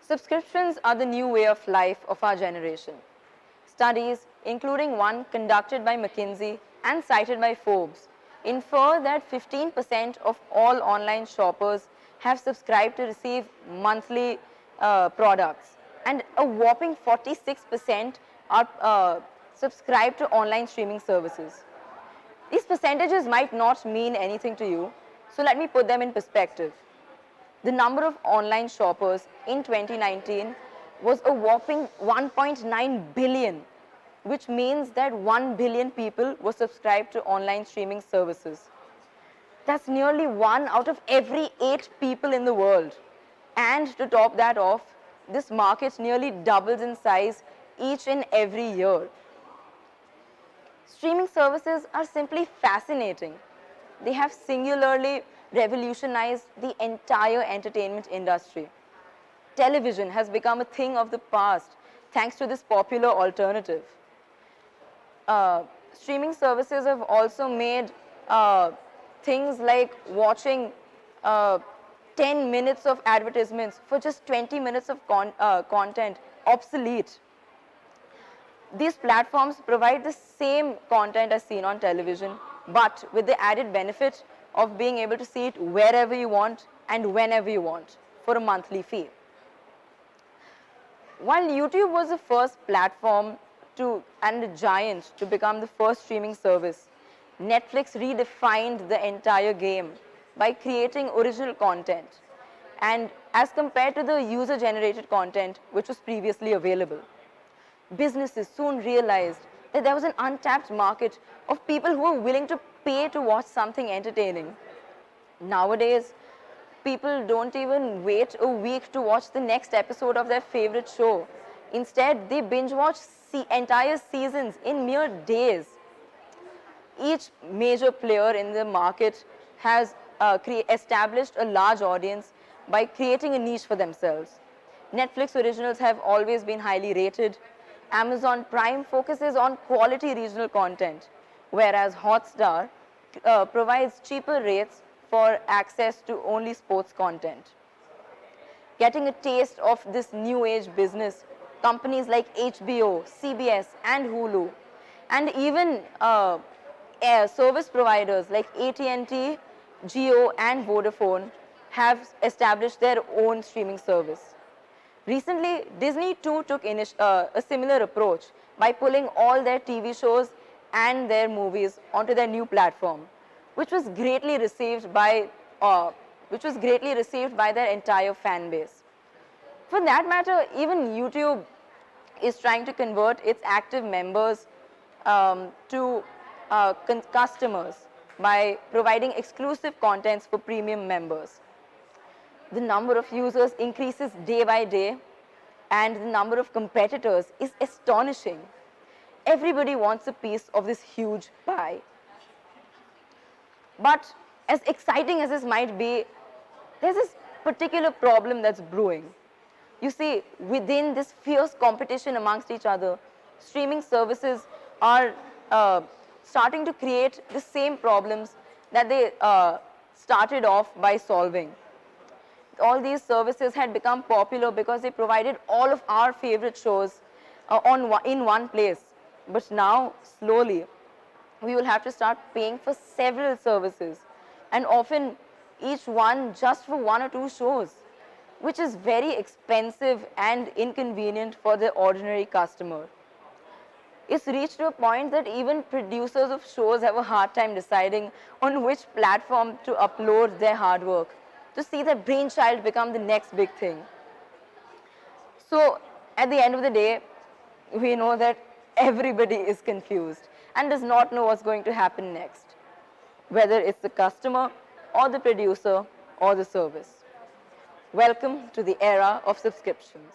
Subscriptions are the new way of life of our generation. Studies, including one conducted by McKinsey and cited by Forbes, infer that 15% of all online shoppers have subscribed to receive monthly products, and a whopping 46% are subscribed to online streaming services. These percentages might not mean anything to you, so let me put them in perspective. The number of online shoppers in 2019 was a whopping 1.9 billion, which means that 1 billion people were subscribed to online streaming services. That's nearly 1 out of every 8 people in the world. And to top that off, this market nearly doubles in size each and every year. Streaming services are simply fascinating. They have singularly revolutionized the entire entertainment industry. Television has become a thing of the past thanks to this popular alternative. Streaming services have also made things like watching 10 minutes of advertisements for just 20 minutes of content obsolete. These platforms provide the same content as seen on television, but with the added benefit of being able to see it wherever you want and whenever you want for a monthly fee. While YouTube was the first platform and a giant to become the first streaming service, Netflix redefined the entire game by creating original content, and as compared to the user-generated content which was previously available. Businesses soon realized that there was an untapped market of people who were willing to pay to watch something entertaining. Nowadays, people don't even wait a week to watch the next episode of their favorite show. Instead, they binge watch entire seasons in mere days. Each major player in the market has established a large audience by creating a niche for themselves. Netflix originals have always been highly rated. Amazon Prime focuses on quality regional content, whereas Hotstar provides cheaper rates for access to only sports content. Getting a taste of this new age business, companies like HBO, CBS, and Hulu, and even service providers like AT&T, Jio, and Vodafone have established their own streaming service. Recently, Disney too took a similar approach by pulling all their TV shows and their movies onto their new platform, which was greatly received by their entire fan base. For that matter, even YouTube is trying to convert its active members to customers by providing exclusive contents for premium members. The number of users increases day by day, and the number of competitors is astonishing. Everybody wants a piece of this huge pie. But as exciting as this might be, there's this particular problem that's brewing. You see, within this fierce competition amongst each other, streaming services are starting to create the same problems that they started off by solving. All these services had become popular because they provided all of our favorite shows in one place. But now, slowly, we will have to start paying for several services, and often each one just for 1 or 2 shows, which is very expensive and inconvenient for the ordinary customer. It's reached to a point that even producers of shows have a hard time deciding on which platform to upload their hard work, to see their brainchild become the next big thing. So at the end of the day, we know that everybody is confused and does not know what's going to happen next, whether it's the customer or the producer or the service. Welcome to the era of subscriptions.